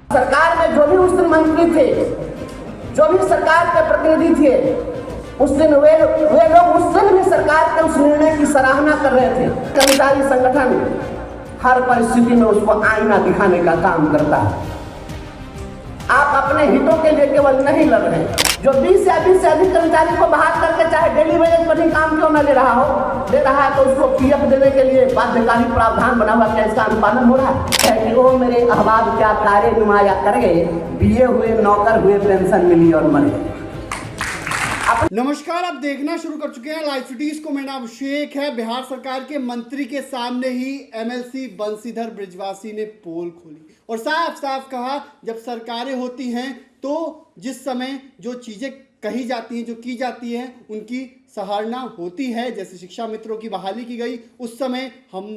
सरकार में जो भी उस दिन मंत्री थे, जो भी सरकार के प्रतिनिधि थे, उस दिन वे लोग उस दिन भी सरकार के उस निर्णय की सराहना कर रहे थे। कर्मचारी संगठन हर परिस्थिति में उसको आईना दिखाने का काम करता है। आप अपने हितों के लिए केवल नहीं लड़ रहे, जो 20 या 20 से अधिक कर्मचारी को बहाल करके चाहे डेली वेजेस पर ही काम क्यों न ले रहा है तो उसको पीएफ देने के लिए बाध्यकारी प्रावधान बना हुआ, क्या इसका अनुपालन हो रहा है कि वो मेरे अहबाब क्या कार्य नुमाया कर गए, बीए हुए नौकर हुए, पेंशन मिली और मर गए। नमस्कार, आप देखना शुरू कर चुके हैं लाइव सिटीज को। मेरा नाम अभिषेक है। बिहार सरकार के मंत्री के सामने ही एमएलसी बंशीधर बृजवासी ने पोल खोली और साफ साफ कहा, जब सरकारें होती हैं तो जिस समय जो चीज़ें कही जाती हैं, जो की जाती हैं, उनकी सराहना होती है। जैसे शिक्षा मित्रों की बहाली की गई, उस समय हम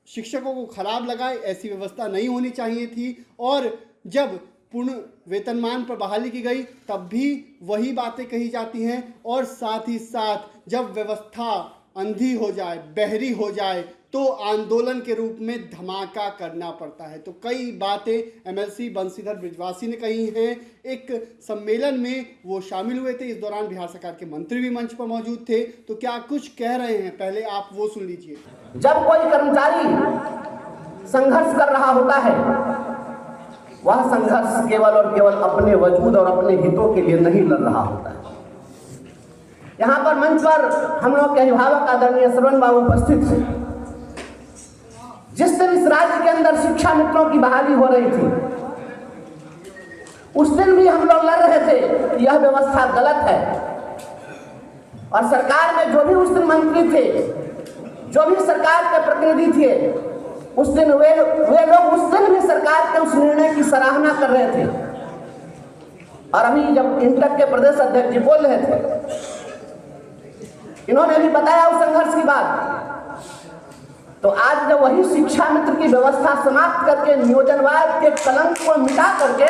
शिक्षकों को खराब लगाए, ऐसी व्यवस्था नहीं होनी चाहिए थी। और जब पूर्ण वेतनमान पर बहाली की गई तब भी वही बातें कही जाती हैं। और साथ ही साथ जब व्यवस्था अंधी हो जाए, बहरी हो जाए, तो आंदोलन के रूप में धमाका करना पड़ता है। तो कई बातें एमएलसी बंशीधर बृजवासी ने कही हैं। एक सम्मेलन में वो शामिल हुए थे, इस दौरान बिहार सरकार के मंत्री भी मंच पर मौजूद थे। तो क्या कुछ कह रहे हैं, पहले आप वो सुन लीजिए। जब कोई कर्मचारी संघर्ष कर रहा होता है, वह संघर्ष केवल और केवल अपने वजूद और अपने हितों के लिए नहीं लड़ रहा होता है। यहाँ पर मंच पर हम लोग के अभिभावक आदरणीय श्रवण बाबू उपस्थित थे। जिस दिन इस राज्य के अंदर शिक्षा मित्रों की बहाली हो रही थी, उस दिन भी हम लोग लड़ रहे थे कि यह व्यवस्था गलत है। और सरकार में जो भी उस दिन मंत्री थे, जो भी सरकार के प्रतिनिधि थे, उस दिन वे लोग उस दिन भी सरकार के उस निर्णय की सराहना कर रहे थे। और अभी जब इंटक के प्रदेश अध्यक्ष जी बोल रहे थे, इन्होंने भी बताया उस संघर्ष की बात। तो आज जब वही शिक्षा मित्र की व्यवस्था समाप्त करके, नियोजनवाद के कलंक को मिटा करके,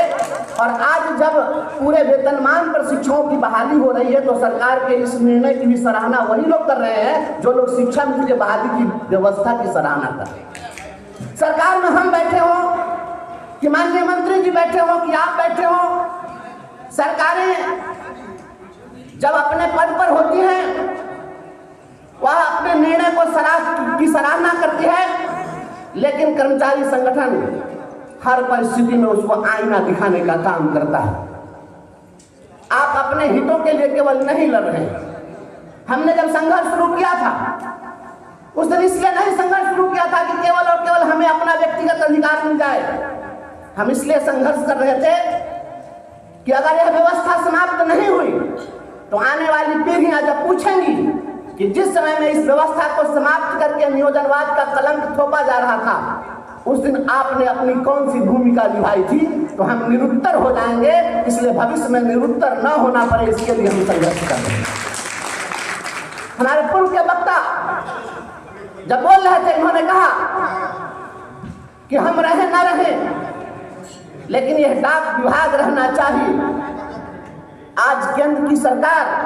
और आज जब पूरे वेतनमान पर शिक्षकों की बहाली हो रही है, तो सरकार के इस निर्णय की भी सराहना वही लोग कर रहे हैं जो लोग शिक्षा मित्र के बहाली की व्यवस्था की सराहना कर रहे हैं। सरकार में हम बैठे हो कि माननीय मंत्री जी बैठे हो कि आप बैठे हो, सरकारें जब अपने पद पर होती हैं, वह अपने निर्णय को सराहना करती है, लेकिन कर्मचारी संगठन हर परिस्थिति में उसको आईना दिखाने का काम करता है। आप अपने हितों के लिए केवल नहीं लड़ रहे। हमने जब संघर्ष शुरू किया था, उस दिन इसलिए नहीं संघर्ष शुरू किया था कि केवल और केवल हमें अपना व्यक्तिगत अधिकार मिल जाए। हम इसलिए संघर्ष कर रहे थे कि अगर यह व्यवस्था समाप्त नहीं हुई तो आने वाली पीढ़ियां जब पूछेंगी कि जिस समय में इस व्यवस्था को समाप्त करके नियोजनवाद का कलंक थोपा जा रहा था, उस दिन आपने अपनी कौन सी भूमिका निभाई थी, तो हम निरुत्तर हो जाएंगे। इसलिए भविष्य में निरुत्तर न होना पड़े, इसके लिए हम संघर्ष कर रहे हैं। हमारे पूर्व के वक्ता जब बोल रहे थे, इन्होंने कहा कि हम रहे ना रहे, लेकिन यह डाक विभाग रहना चाहिए। आज केंद्र की सरकार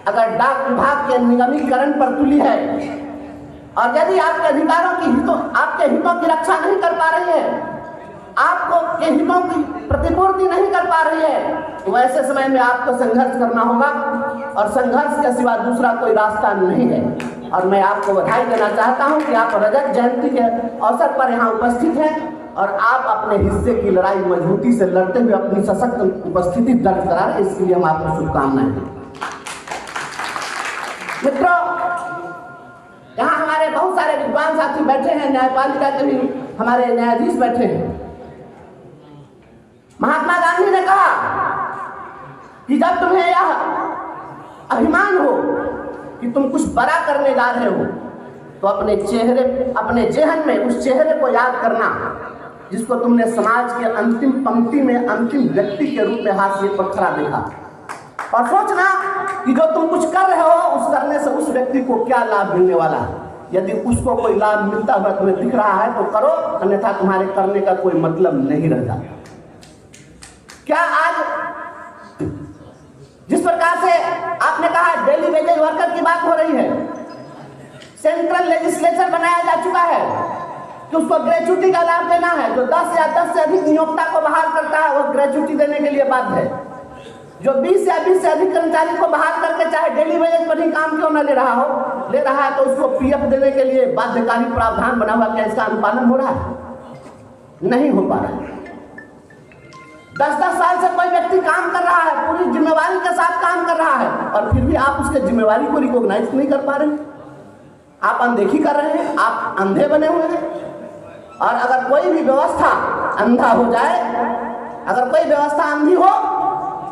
अगर डाक विभाग के निगमीकरण पर तुली है, और यदि आपके अधिकारों की आपके हितों की रक्षा नहीं कर पा रही है, आपको के हितों की प्रतिपूर्ति नहीं कर पा रही है, तो ऐसे समय में आपको संघर्ष करना होगा। और संघर्ष के सिवा दूसरा कोई रास्ता नहीं है। और मैं आपको बधाई देना चाहता हूं कि आप रजत जयंती के अवसर पर यहाँ उपस्थित हैं और आप अपने हिस्से की लड़ाई मजबूती से लड़ते हुए अपनी सशक्त उपस्थिति दर्ज करा रहे हैं। इसके लिए हम आपको शुभकामनाएं दें। मित्रों, यहाँ हमारे बहुत सारे विद्वान साथी बैठे हैं, न्यायपालिका के भी हमारे न्यायाधीश बैठे हैं। महात्मा गांधी ने कहा कि जब तुम्हें यह अभिमान हो कि तुम कुछ बड़ा करने जा रहे हो, तो अपने जेहन में उस चेहरे को याद करना जिसको तुमने समाज के अंतिम पंक्ति में अंतिम व्यक्ति के रूप में हाशिए पर खड़ा देखा, और सोचना कि जो तुम कुछ कर रहे हो, उस करने से उस व्यक्ति को क्या लाभ मिलने वाला है। यदि उसको कोई लाभ मिलता हुआ तुम्हें दिख रहा है तो करो, अन्यथा तुम्हारे करने का कोई मतलब नहीं रह जाता। क्या आज जिस प्रकार से आपने कहा डेली वेजेज वर्कर की बात हो रही है, सेंट्रल लेजिस्लेचर बनाया जा चुका है, कि उसको ग्रेच्युटी का लाभ देना है। जो 10 या 10 से अधिक नियोक्ता को बहाल करता है वह ग्रेच्युटी देने के लिए बाध्य है। जो 20 या 20 से अधिक कर्मचारी को बहाल करके चाहे डेली वेजेस पर ही काम क्यों न ले रहा है तो उसको पीएफ देने के लिए बाध्यकारी प्रावधान बना हुआ, क्या इसका अनुपालन हो रहा है? नहीं हो पा रहा है। 10-10 साल से कोई व्यक्ति काम कर रहा है, पूरी जिम्मेवारी के साथ काम कर रहा है, और फिर भी आप उसके जिम्मेवारी को रिकॉग्नाइज नहीं कर पा रहे हैं। आप अनदेखी कर रहे हैं, आप अंधे बने हुए हैं। और अगर कोई भी व्यवस्था अंधा हो जाए, अगर कोई व्यवस्था अंधी हो,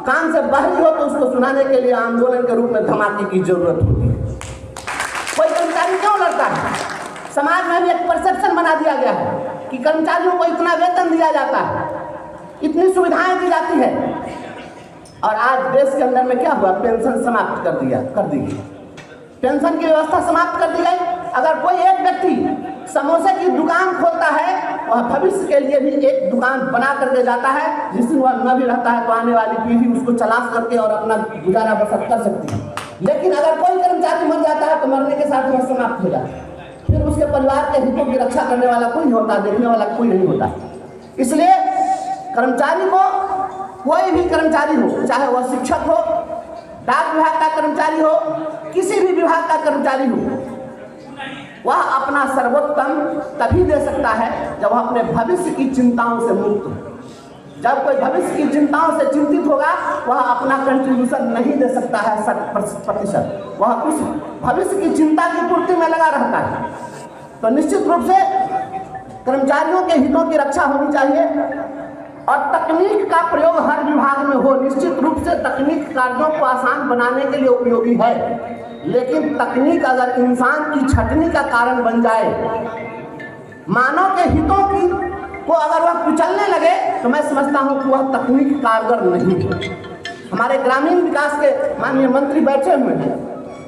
कान से बहरी हो, तो उसको सुनाने के लिए आंदोलन के रूप में धमाके की जरूरत होती है। कोई कर्मचारी क्यों लड़ता है? समाज में भी एक परसेप्शन बना दिया गया है कि कर्मचारियों को इतना वेतन दिया जाता है, इतनी सुविधाएं दी जाती है, और आज देश के अंदर में क्या हुआ? पेंशन समाप्त कर दी गई। पेंशन की व्यवस्था समाप्त कर दी गई। अगर कोई एक व्यक्ति समोसे की दुकान खोलता है, वह भविष्य के लिए भी एक दुकान बना करके जाता है, जिस दिन वह न भी रहता है तो आने वाली पीढ़ी उसको तलाश करके और अपना गुजारा बसर कर सकती है। लेकिन अगर कोई कर्मचारी मर जाता है तो मरने के साथ वह समाप्त हो जाता है। फिर उसके परिवार के हितों की रक्षा करने वाला कोई नहीं होता, देखने वाला कोई नहीं होता। इसलिए कर्मचारी को, कोई भी कर्मचारी हो, चाहे वह शिक्षक हो, डाक विभाग का कर्मचारी हो, किसी भी विभाग का कर्मचारी हो, वह अपना सर्वोत्तम तभी दे सकता है जब वह अपने भविष्य की चिंताओं से मुक्त हो। जब कोई भविष्य की चिंताओं से चिंतित होगा, वह अपना कंट्रीब्यूशन नहीं दे सकता है 100%। वह उस भविष्य की चिंता की पूर्ति में लगा रहता है। तो निश्चित रूप से कर्मचारियों के हितों की रक्षा होनी चाहिए, और तकनीक का प्रयोग हर विभाग में हो। निश्चित रूप से तकनीक कार्यों को आसान बनाने के लिए उपयोगी है, लेकिन तकनीक अगर इंसान की छटनी का कारण बन जाए, मानव के हितों की को अगर वह कुचलने लगे, तो मैं समझता हूं कि वह तकनीक कारगर नहीं है। हमारे ग्रामीण विकास के माननीय मंत्री बैठे हुए हैं,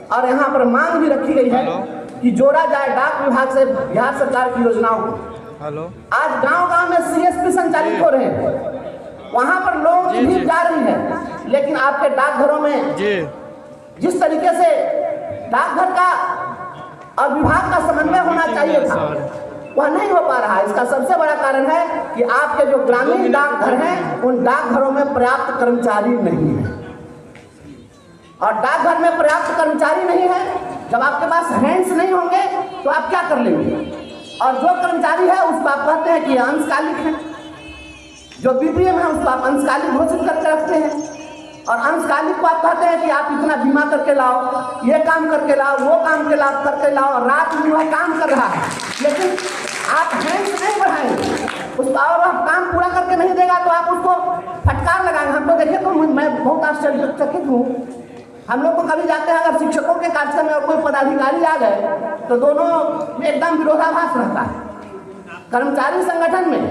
और यहाँ पर मांग भी रखी गई है कि जोड़ा जाए डाक विभाग से बिहार सरकार की योजनाओं को। आज गांव-गांव में सीएसपी संचालित हो रहे हैं, वहां पर लोगों की भीड़ जा रही है, लेकिन आपके डाकघरों में जिस तरीके से डाकघर का और विभाग का समन्वय होना चाहिए था, वह नहीं हो पा रहा है। इसका सबसे बड़ा कारण है कि आपके जो ग्रामीण डाकघर हैं, उन डाकघरों में पर्याप्त कर्मचारी नहीं है। और डाकघर में पर्याप्त कर्मचारी नहीं है, जब आपके पास हैंड्स नहीं होंगे तो आप क्या कर लेंगे? और जो कर्मचारी है उसको आप कहते हैं कि अंशकालिक है, जो बीपीएम है उसको आप अंशकालिक घोषित करके रखते हैं, और अंशकालिक को आप कहते हैं कि आप इतना बीमा करके लाओ, ये काम करके लाओ, वो काम के लाभ करके लाओ, और रात में वह काम कर रहा है, लेकिन आप हैंड्स नहीं बढ़ाएंगे उसका, और वह काम पूरा करके नहीं देगा तो आप उसको फटकार लगाएंगे। हम तो देखे तो मैं बहुत आश्चर्यचकित हूँ। हम लोग को कभी जाते हैं, अगर शिक्षकों के कार्यक्रम में और कोई पदाधिकारी आ गए तो दोनों में एकदम विरोधाभास रहता है। कर्मचारी संगठन में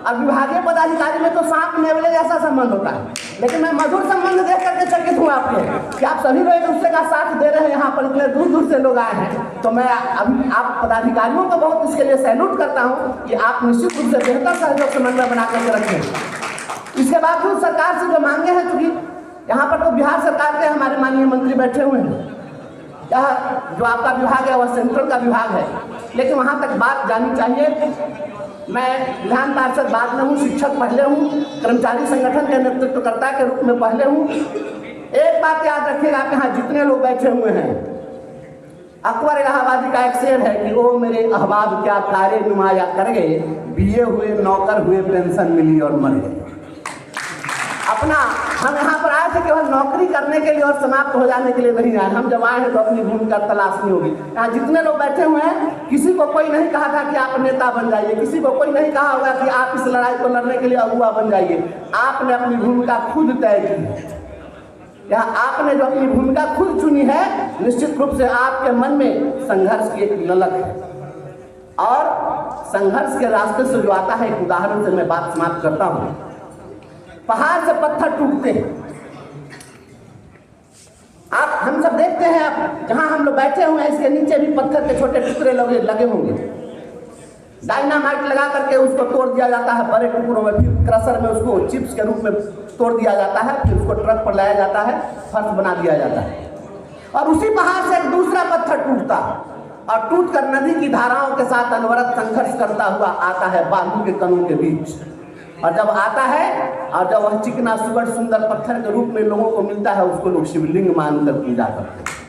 और विभागीय पदाधिकारी में तो सांप नेवले जैसा संबंध होता है, लेकिन मैं मधुर संबंध देख करके चकित हूँ आपके कि आप सभी लोग एक दूसरे का साथ दे रहे हैं। यहाँ पर इतने दूर दूर से लोग आए हैं, तो मैं अभी आप पदाधिकारियों को बहुत इसके लिए सैल्यूट करता हूँ कि आप निश्चित रूप से बेहतर सहयोग समन्वय बना करके रखें। इसके बावजूद सरकार से जो मांगे हैं, चूंकि यहाँ पर तो बिहार सरकार के हमारे माननीय मंत्री बैठे हुए हैं, यह जो आपका विभाग है वह सेंट्रल का विभाग है, लेकिन वहाँ तक बात जानी चाहिए। मैं विधान पार्षद बाद में हूँ, शिक्षक पहले हूँ, कर्मचारी संगठन के नेतृत्वकर्ता के रूप में पहले हूँ। एक बात याद रखिएगा, आप यहाँ जितने लोग बैठे हुए हैं, अकबर इलाहाबादी का एक शेर है कि ओ मेरे अहबाब क्या कारे नुमाया कर गए, बीए हुए नौकर हुए पेंशन मिली और मर गए। अपना हम यहाँ पर आए थे केवल नौकरी करने के लिए और समाप्त हो जाने के लिए नहीं आए। हम जब आए हैं तो अपनी भूमिका तलाशनी होगी। यहाँ जितने लोग बैठे हुए हैं, किसी को कोई नहीं कहा था कि आप नेता बन जाइए, किसी को कोई नहीं कहा होगा कि आप इस लड़ाई को लड़ने के लिए अगुआ बन जाइए। आपने अपनी भूमिका खुद तय की। यहाँ आपने जो अपनी भूमिका खुद चुनी है, निश्चित रूप से आपके मन में संघर्ष की एक ललक है, और संघर्ष के रास्ते से जो आता है, एक उदाहरण से मैं बात समाप्त करता हूँ। पहाड़ से पत्थर टूटते हैं, आप हम सब देखते हैं। आप जहां हम लोग बैठे हुए हैं, इसके नीचे भी पत्थर के छोटे टुकड़े लगे होंगे। डायनामाइट लगा करके उसको तोड़ दिया जाता है बड़े टुकड़ों में, फिर क्रशर में उसको चिप्स के रूप में तोड़ दिया जाता है, फिर उसको ट्रक पर लाया जाता है, फर्श बना दिया जाता है, और उसी पहाड़ से एक दूसरा पत्थर टूटता, और टूटकर नदी की धाराओं के साथ अनवरत संघर्ष करता हुआ आता है बालू के कणों के बीच। और जब आता है और जब वह चिकना सुगढ़ सुंदर पत्थर के रूप में लोगों को मिलता है, उसको लोग शिवलिंग मानकर पूजा करते हैं।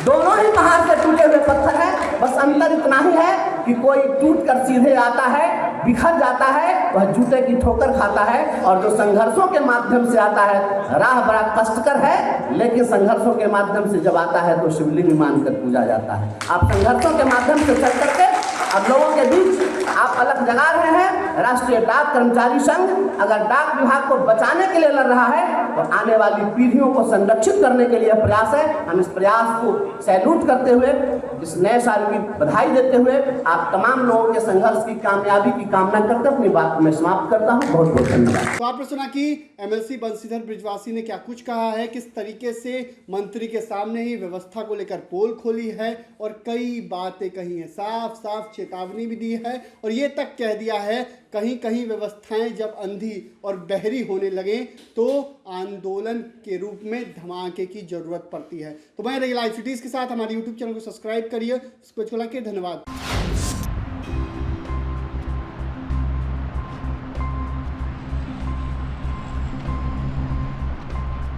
दोनों ही पहाड़ से टूटे हुए पत्थर हैं, बस अंतर इतना ही है कि कोई टूटकर सीधे आता है, बिखर जाता है, वह जूते की ठोकर खाता है, और जो संघर्षों के माध्यम से आता है, राह बड़ा कष्टकर है, लेकिन संघर्षों के माध्यम से जब आता है तो शिवलिंग मानकर पूजा जाता है। आप संघर्षों के माध्यम से चल करके अब लोगों के बीच आप अलग जगा रहे हैं। राष्ट्रीय डाक कर्मचारी संघ अगर डाक विभाग को बचाने के लिए लड़ रहा है तो आने वाली पीढ़ियों को संरक्षित करने के लिए प्रयास है। हम इस प्रयास को सैल्यूट करते हुए, इस नए साल की बधाई देते हुए आप तमाम लोगों के संघर्ष की कामयाबी की कामना करके अपनी बात में समाप्त करता हूँ। बहुत बहुत धन्यवाद। तो आपने सुना कि एमएलसी बंशीधर बृजवासी ने क्या कुछ कहा है, किस तरीके से मंत्री के सामने ही व्यवस्था को लेकर पोल खोली है और कई बातें कही हैं, साफ साफ चेतावनी भी दी है और ये तक कह दिया है कहीं कहीं व्यवस्थाएं जब अंधी और बहरी होने लगे तो आंदोलन के रूप में धमाके की जरूरत पड़ती है। तो मैं रही लाइव सिटीज के साथ हमारे यूट्यूब चैनल को सब्सक्राइब करिए, उसको धन्यवाद।